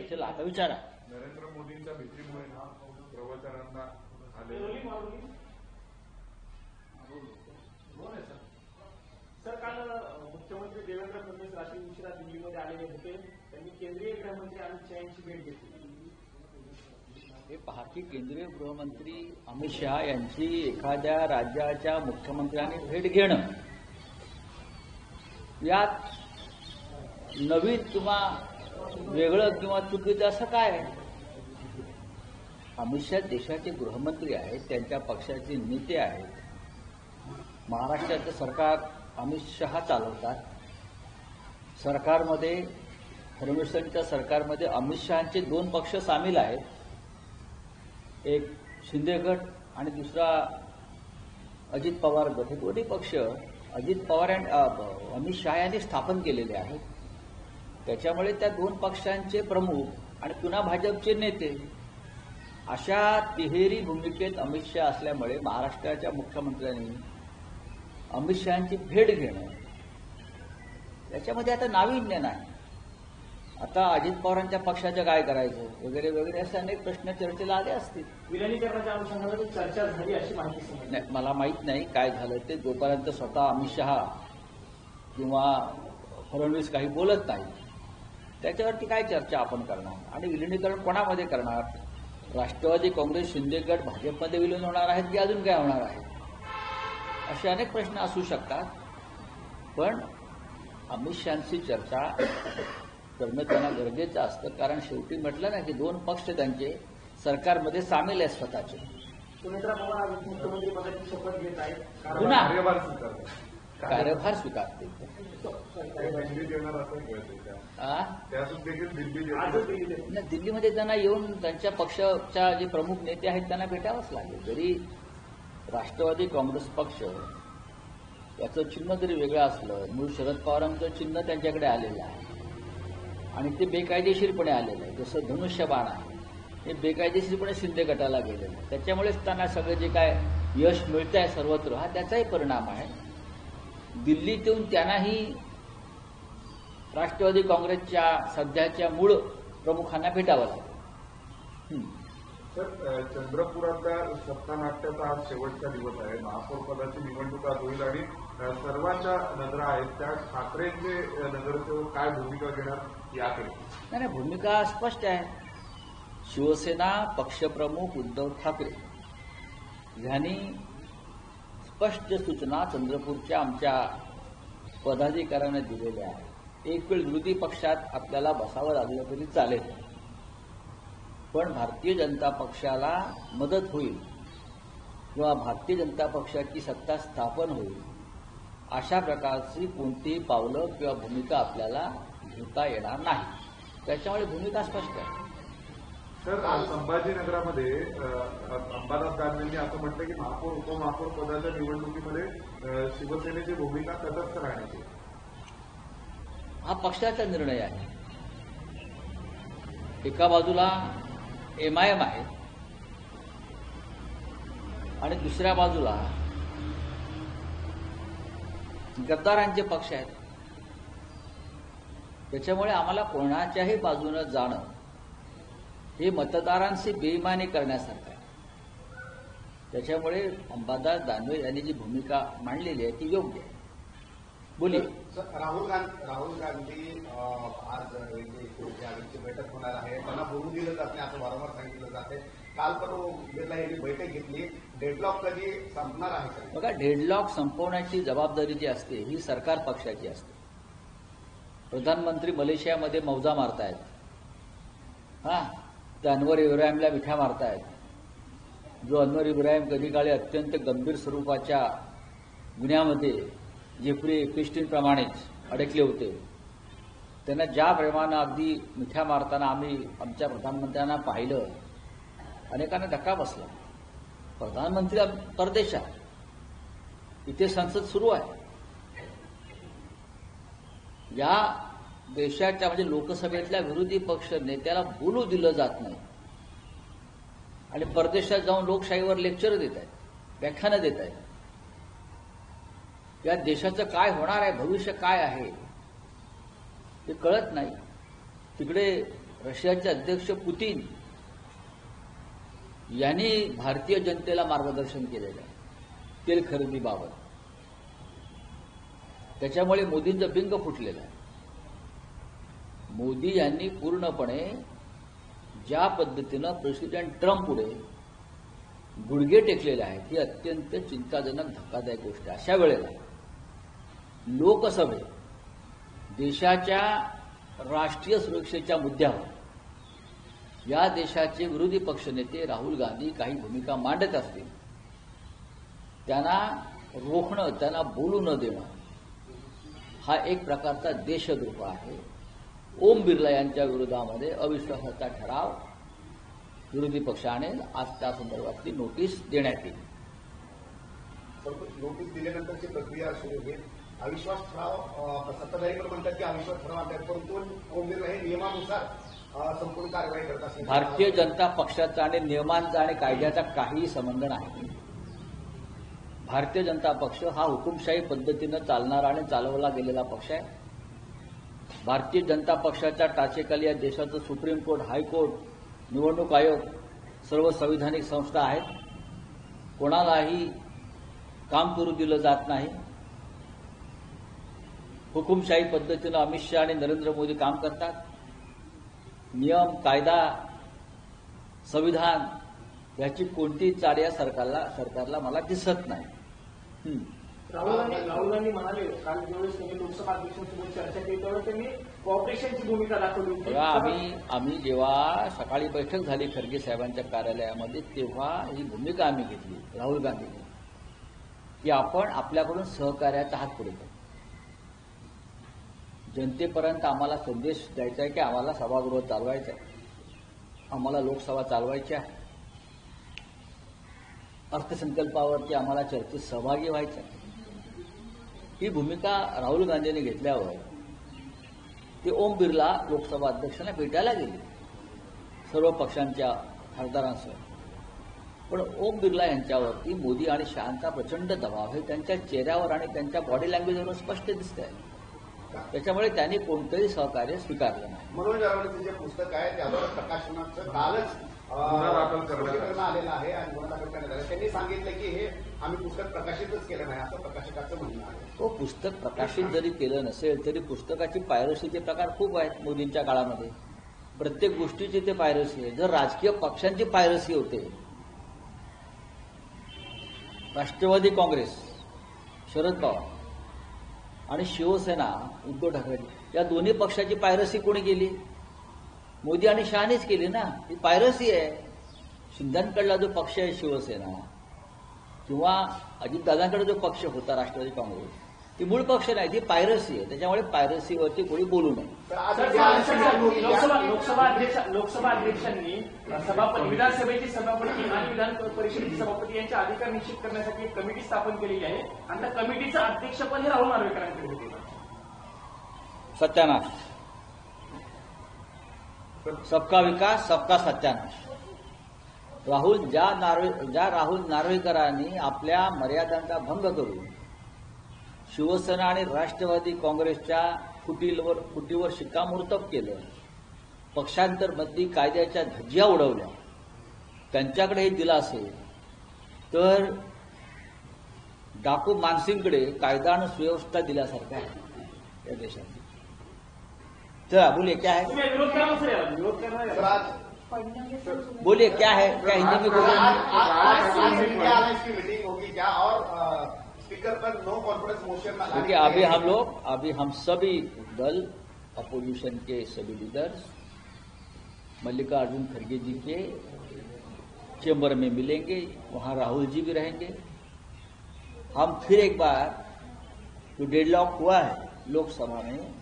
चर्चेला. आता विचारा. नरेंद्र मोदींच्या भीतीमुळे प्रवचनांना आले. सर, काल मुख्यमंत्री देवेंद्र फडणवीस रात्री उशिरा दिल्लीमध्ये आलेले होते. त्यांनी केंद्रीय गृहमंत्री अमित शहा यांची भेट घेतली. हे पहा की केंद्रीय गृहमंत्री अमित शहा यांची एखाद्या राज्याच्या मुख्यमंत्र्यांनी भेट घेणं यात नवीन किंवा वेगळं किंवा चुकीचं असं काय आहे? अमित शहा देशाचे गृहमंत्री आहेत, त्यांच्या पक्षाचे नेते आहेत. महाराष्ट्राचं सरकार अमित शहा चालवतात. सरकारमध्ये फडणवीसांच्या सरकारमध्ये अमित शहाचे 2 पक्ष सामील आहेत. एक शिंदे गट आणि दुसरा अजित पवार गट. हे दोन्ही पक्ष अजित पवार आणि अमित शहा यांनी स्थापन केलेले आहेत. त्याच्यामुळे त्या 2 पक्षांचे प्रमुख आणि पुन्हा भाजपचे नेते अशा तिहेरी भूमिकेत अमित शहा असल्यामुळे महाराष्ट्राच्या मुख्यमंत्र्यांनी अमित शहांची भेट घेणं याच्यामध्ये आता नाविन्य नाही. आता अजित पवारांच्या पक्षाचं काय करायचं वगैरे वगैरे असे अनेक प्रश्न चर्चेला आले असतील. विलिनीकरणाच्या अनुषंगाने चर्चा झाली अशी माहिती समजली. नाही, मला माहीत नाही काय झालं ते. जोपर्यंत स्वतः अमित शहा किंवा फडणवीस काही बोलत नाही त्याच्यावरती काय चर्चा आपण करणार? आणि विलिनीकरण कोणामध्ये करणार? राष्ट्रवादी काँग्रेस, शिंदे गट भाजपमध्ये विलीन होणार आहेत की अजून काय होणार आहे? असे अनेक प्रश्न असू शकतात. पण अमित शहांची चर्चा करणं त्यांना गरजेचं असतं. कारण शेवटी म्हटलं ना की 2 पक्ष त्यांचे सरकारमध्ये सामील आहेत स्वतःचे. सुनेत्रा पवार मुख्यमंत्री पदाची शपथ घेत आहेत. पुन्हा कार्यभार स्वीकारतो. कार्यभार स्वीकारते. दिल्लीत येणार असं कळतं. त्यातून देखील दिल्लीत आजच दिल्लीत. नाही, दिल्लीमध्ये त्यांना येऊन त्यांच्या पक्षाच्या जे प्रमुख नेते आहेत त्यांना भेटावंच लागेल. जरी राष्ट्रवादी काँग्रेस पक्ष याचं चिन्ह जरी वेगळं असलं, मूळ शरद पवारांचं चिन्ह त्यांच्याकडे आलेलं आहे आणि ते बेकायदेशीरपणे आलेलं आहे. जसं धनुष्यबाण आहे हे बेकायदेशीरपणे शिंदे गटाला गेलेलं आहे. त्याच्यामुळेच त्यांना सगळं जे काय यश मिळत आहे सर्वत्र हा त्याचाही परिणाम आहे. दिल्लीत येऊन त्यांनाही राष्ट्रवादी काँग्रेसच्या सध्याच्या मूळ प्रमुखांना भेटावं लागेल. सर, चंद्रपुरातल्या सत्तानाट्याचा आज शेवटचा दिवस आहे. महापौर पदाची निवडणूक आज होईल आणि सर्वांच्या नजरा आहेत त्या ठाकरेंचे नगरसेवक काय भूमिका घेणार याकडे. नाही, भूमिका स्पष्ट आहे. शिवसेना पक्षप्रमुख उद्धव ठाकरे यांनी स्पष्ट सूचना चंद्रपूरच्या आमच्या पदाधिकाऱ्यांना दिलेल्या आहेत. एक वेळ विरोधी पक्षात आपल्याला बसावं लागलं तरी चालेल, पण भारतीय जनता पक्षाला मदत होईल किंवा भारतीय जनता पक्षाची सत्ता स्थापन होईल अशा प्रकारची कोणतीही पावलं किंवा भूमिका आपल्याला घेता येणार नाही. त्याच्यामुळे भूमिका स्पष्ट आहे. सर, संभाजीनगरामध्ये अंबादास दानवेंनी असं म्हटलं की महापौर उपमहापौर पदाच्या निवडणुकीमध्ये शिवसेनेची भूमिका तटस्थ राहण्याची. हा पक्षाचा निर्णय आहे. एका बाजूला MIM आहे आणि दुसऱ्या बाजूला गद्दारांचे पक्ष आहेत. त्याच्यामुळे आम्हाला कोणाच्याही बाजूनं जाणं हे मतदारांची बेईमानी करण्यासारखं आहे. त्याच्यामुळे अंबादास दानवे यांनी जी भूमिका मांडलेली आहे ती योग्य आहे. बोलिये. राहुल गांधी आज आघाडीची बैठक होणार आहे. त्यांना बोलू दिलं जात नाही असं वारंवार सांगितलं जाते. काल पण बिर्ला यांनी बैठक घेतली. डेडलॉक कधी संपणार आहे का? बघा, डेडलॉक संपवण्याची जबाबदारी जी असते ही सरकार पक्षाची असते. प्रधानमंत्री मलेशियामध्ये मौजा मारतायत, तर अनवर इब्राहिमला मिठ्या मारतायत. जो अनवर इब्राहिम कधी काळी अत्यंत गंभीर स्वरूपाच्या गुन्ह्यामध्ये जेफ्री एप्स्टीनप्रमाणेच अडकले होते. त्यांना ज्या प्रेमानं अगदी मिठ्या मारताना आम्ही आमच्या प्रधानमंत्र्यांना पाहिलं, अनेकांना धक्का बसला. प्रधानमंत्री परदेशात, इथे संसद सुरू आहे. या देशाच्या म्हणजे लोकसभेतल्या विरोधी पक्ष नेत्याला बोलू दिलं जात नाही आणि परदेशात जाऊन लोकशाहीवर लेक्चर देत आहेत, व्याख्यानं देत आहेत. या देशाचं काय होणार आहे, भविष्य काय आहे ते कळत नाही. तिकडे रशियाचे अध्यक्ष पुतीन यांनी भारतीय जनतेला मार्गदर्शन केलेलं आहे तेल खरेदीबाबत. त्याच्यामुळे मोदींचं बिंग फुटलेलं आहे. मोदी यांनी पूर्णपणे ज्या पद्धतीनं प्रेसिडेंट ट्रम्प पुढे गुडघे टेकलेले आहेत ही अत्यंत चिंताजनक धक्कादायक गोष्ट आहे. अशा वेळेला लोकसभेत देशाच्या राष्ट्रीय सुरक्षेच्या मुद्द्यावर या देशाचे विरोधी पक्षनेते राहुल गांधी काही भूमिका मांडत असतील, त्यांना रोखणं, त्यांना बोलू न देणं हा एक प्रकारचा देशद्रोह आहे. ओम बिर्ला यांच्या विरोधामध्ये अविश्वासाचा ठराव विरोधी पक्षाने आज त्या संदर्भातली नोटीस देण्यात येईल. नोटीस दिल्यानंतरची प्रक्रिया सुरू होईल. अविश्वास ठराव सत्ताधारी पण म्हणतात की अविश्वास ठराव आणतात, परंतु ओम बिर्ला हे नियमानुसार संपूर्ण कारवाई करत असतात. भारतीय जनता पक्षाचा आणि नियमांचा आणि कायद्याचा काहीही संबंध नाही. भारतीय जनता पक्ष हा हुकुमशाही पद्धतीनं चालणारा आणि चालवला गेलेला पक्ष आहे. भारतीय जनता पक्षाच्या टाचेखाली या देशाचं सुप्रीम कोर्ट, हायकोर्ट, निवडणूक आयोग सर्व संविधानिक संस्था आहेत. कोणालाही काम करू दिलं जात नाही. हुकुमशाही पद्धतीनं अमित शहा आणि नरेंद्र मोदी काम करतात. नियम, कायदा, संविधान याची कोणतीही चाल या सरकारला मला दिसत नाही. राहुल गांधी म्हणाले काल ज्यावेळेस त्यांनी लोकसभा अध्यक्षांसोबत चर्चा केली त्यावेळेस त्यांनी कॉपरेशनची भूमिका दाखवली होती. बघा, आम्ही जेव्हा सकाळी बैठक झाली खरगे साहेबांच्या कार्यालयामध्ये तेव्हा ही भूमिका आम्ही घेतली राहुल गांधीने की आपण आपल्याकडून सहकार्याचा हात पुढे करू. जनतेपर्यंत आम्हाला संदेश द्यायचा आहे की आम्हाला सभागृह चालवायचं आहे, आम्हाला लोकसभा चालवायची आहे, अर्थसंकल्पावरती आम्हाला चर्चेत सहभागी व्हायचं आहे. ही भूमिका राहुल गांधींनी घेतल्यावर ते ओम बिर्ला लोकसभा अध्यक्षांना भेटायला गेले सर्व पक्षांच्या खासदारांसह. पण ओम बिर्ला यांच्यावरती मोदी आणि शहांचा प्रचंड दबाव हे त्यांच्या चेहऱ्यावर आणि त्यांच्या बॉडी लँग्वेजवरून स्पष्ट दिसत आहे. त्याच्यामुळे त्यांनी कोणतंही सहकार्य स्वीकारलं नाही. मनोज नरवणेचं जे पुस्तक आहे त्यावर प्रकाशनाचं कालच गुन्हा दाखल करण्यात आलेलं आहे आणि गुन्हा दाखल करण्यात आला. त्यांनी सांगितलं की हे आम्ही पुस्तक प्रकाशितच केलं नाही असं प्रकाशकाचं म्हणणं आहे. तो पुस्तक प्रकाशित जरी केलं नसेल तरी पुस्तकाची पायरसीचे प्रकार खूप आहेत मोदींच्या काळामध्ये. प्रत्येक गोष्टीची ते पायरसी आहे. जर राजकीय पक्षांची पायरसी होते, राष्ट्रवादी काँग्रेस, शरद पवार आणि शिवसेना उद्धव ठाकरे या दोन्ही पक्षाची पायरसी कोणी केली? मोदी आणि शहानेच केली ना. ही पायरसी आहे. शिंदेकडला जो पक्ष आहे शिवसेना किंवा अजितदादांकडे जो पक्ष होता राष्ट्रवादी काँग्रेस, ती मूळ पक्ष नाही, ती पायरसी आहे. त्याच्यामुळे पायरसीवरती कोणी बोलू नये. लोकसभा अध्यक्षांनी विधानसभेची सभापती आणि विधान परिषदेची सभापती यांचे अधिकार निश्चित करण्यासाठी एक कमिटी स्थापन केलेली आहे आणि त्या कमिटीचं अध्यक्षपद हे राहुल नार्वेकरांकडे होते. सत्यानाश. सबका विकास, सबका सत्यानाश. ज्या राहुल नार्वेकरांनी आपल्या मर्यादांचा भंग करून शिवसेना आणि राष्ट्रवादी काँग्रेसच्या फुटीवर शिक्कामोर्तब केलं, पक्षांतरमधली कायद्याच्या धज्जिया उडवल्या, त्यांच्याकडे हे दिलं असेल तर डाकू मानसिंगकडे कायदा आणि सुव्यवस्था दिल्यासारखं आहे या देशात. तर बोलिए क्या है, विरोध करणार बोलिए क्या है, क्या हिंदी में बोलिए. आज की मीटिंग होगी क्या और स्पीकर पर नो कॉन्फिडेंस मोशन में क्योंकि अभी हम सभी दल, अपोजिशन के सभी लीडर्स मल्लिकार्जुन खड़गे जी के चेंबर में मिलेंगे. वहां राहुल जी भी रहेंगे. हम फिर एक बार जो डेडलॉक हुआ है लोकसभा में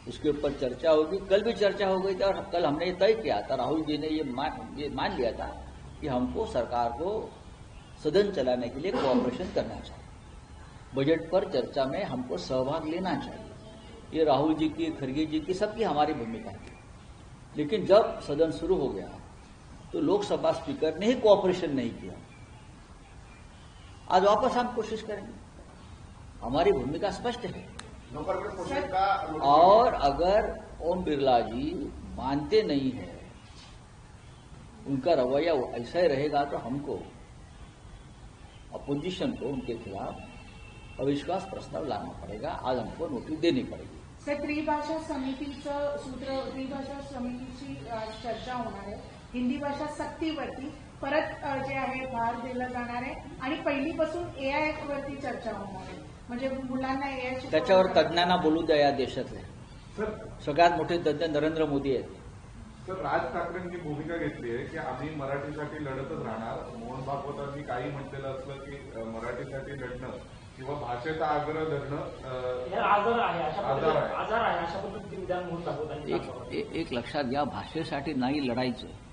उसके ऊपर चर्चा होगी. कल भी चर्चा हो गई थी और कल हमने ये तय किया था, राहुल जी ने ये मान लिया था कि हमको सरकार को सदन चलाने के लिए कोऑपरेशन करना चाहिए, बजट पर चर्चा में हमको सहभाग लेना चाहिए. ये राहुल जी की, खड़गे जी की, सबकी हमारी भूमिका थी. लेकिन जब सदन शुरू हो गया तो लोकसभा स्पीकर ने ही कोऑपरेशन नहीं किया. आज वापस हम कोशिश करेंगे. हमारी भूमिका स्पष्ट है. नो कॉन्फिडेंस मोशन का और अगर ओम बिरला जी मानते नहीं है, उनका रवैया ऐसा ही रहेगा तो हमको अपोजिशन को उनके खिलाफ अविश्वास प्रस्ताव लाना पड़ेगा। आज हमको नोटिस देनी पड़ेगी। सर, त्रिभाषा समितीचं सूत्र, त्रिभाषा समितीची चर्चा होणार आहे। हिंदी भाषा सक्तीवरती परत जे आहे भार दिला जाणार आहे आणि पहिलीपासून AI वरती चर्चा होणार आहे, म्हणजे मुलांना AI त्याच्यावर तज्ज्ञांना बोलू द्या। या देशातले सर सगळ्यात मोठे तज्ज्ञ नरेंद्र मोदी आहेत। सर, राज ठाकरेंनी भूमिका घेतली आहे की आम्ही मराठीसाठी लढतच राहणार। मोहन भागवतांनी काही म्हटलेलं असलं की मराठीसाठी लढणं किंवा भाषेचा आग्रह धरणं हे आजार आहे, अशा आजार पद्धतीने आहे. आजार आहे, अशा पद्धतीचे विधान मोहन भागवतांनी एक एक लक्षात घ्या, भाषेसाठी नाही लढायचं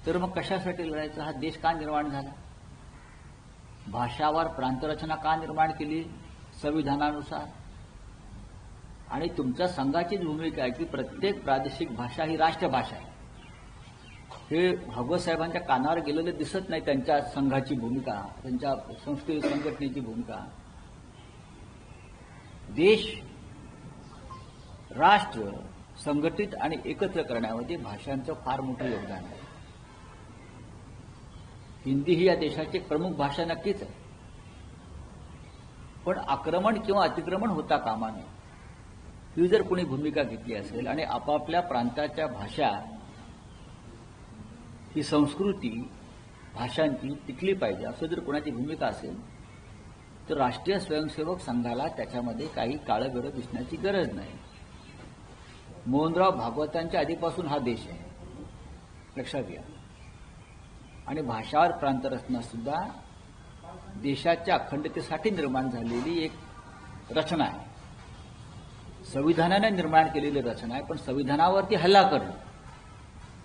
तर मग कशासाठी लढायचं? हा देश का निर्माण झाला? भाषावर प्रांतरचना का निर्माण केली संविधानानुसार? आणि तुमच्या संघाचीच भूमिका आहे की प्रत्येक प्रादेशिक भाषा ही राष्ट्रभाषा आहे। हे भागवत साहेबांच्या कानावर गेलेलं दिसत नाही, त्यांच्या संघाची भूमिका, त्यांच्या संस्कृती संघटनेची भूमिका। देश, राष्ट्र संघटित आणि एकत्र करण्यामध्ये भाषांचं फार मोठं योगदान आहे। हिंदी ही या देशाची प्रमुख भाषा नक्कीच आहे, पण आक्रमण किंवा अतिक्रमण होता कामा नये ही जर कोणी भूमिका घेतली असेल आणि आपापल्या प्रांताच्या भाषा ही संस्कृती भाषांची टिकली पाहिजे असं जर कोणाची भूमिका असेल तर राष्ट्रीय स्वयंसेवक संघाला त्याच्यामध्ये काही काळं दिसण्याची गरज नाही। मोहनराव भागवतांच्या आधीपासून हा देश आहे, लक्षात घ्या। आणि भाषावर प्रांतरचना सुद्धा देशाच्या अखंडतेसाठी निर्माण झालेली एक रचना आहे, संविधानाने निर्माण केलेली रचना आहे। पण संविधानावरती हल्ला करणं,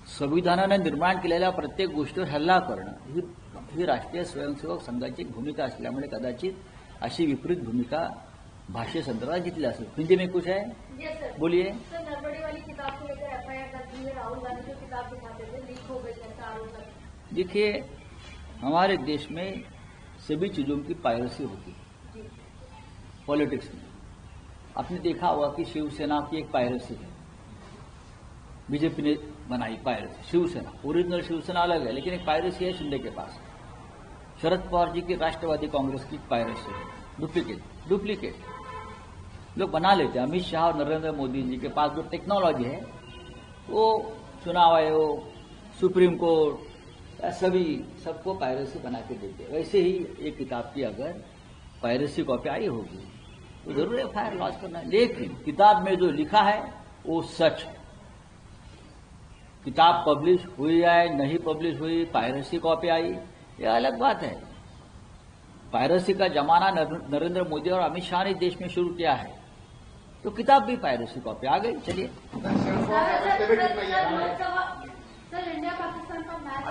संविधानाने निर्माण केलेल्या प्रत्येक गोष्टीवर हल्ला करणं ही राष्ट्रीय स्वयंसेवक संघाची भूमिका असल्यामुळे कदाचित अशी विपरीत भूमिका भाषेसंदर्भात घेतली असेल। हिंदी में कुछ है? Yes sir. बोलिए। सर, नरबड़ी वाली किताब को लेकर FIR दर्ज हुई है। राहुल गांधी जो किताब दिखाते थे लीक हो गई, ऐसा आरोप है। देखिए, हमारे देश में सभी चीजों की पायरेसी होती है पॉलिटिक्स में। आपने देखा होगा कि शिवसेना की एक पायरेसी है, बीजेपी ने बनाई पायरेसी। शिवसेना, ओरिजिनल शिवसेना अलग है, लेकिन एक पायरेसी है शिंदे के पास। शरद पवार जी की राष्ट्रवादी कांग्रेस की पायरेसी है, डुप्लीकेट लोग बना लेते हैं। अमित शाह और नरेंद्र मोदी जी के पास जो टेक्नोलॉजी है वो चुनाव आयोग, सुप्रीम कोर्ट सभी सबको पायरेसी बना के देते हैं। वैसे ही एक किताब की अगर पायरेसी कॉपी आई होगी तो जरूर FIR लॉन्च करना है, लेकिन किताब में जो लिखा है वो सच है। किताब पब्लिश हुई है नहीं पब्लिश हुई, पायरेसी कॉपी आई, ये अलग बात है। पायरेसी का जमाना नरेंद्र मोदी और अमित शाह ने देश में शुरू किया है, तो किताब भी पायरेसी कॉपी आ गई। चलिए सर, इंडिया पाकिस्तान का मैच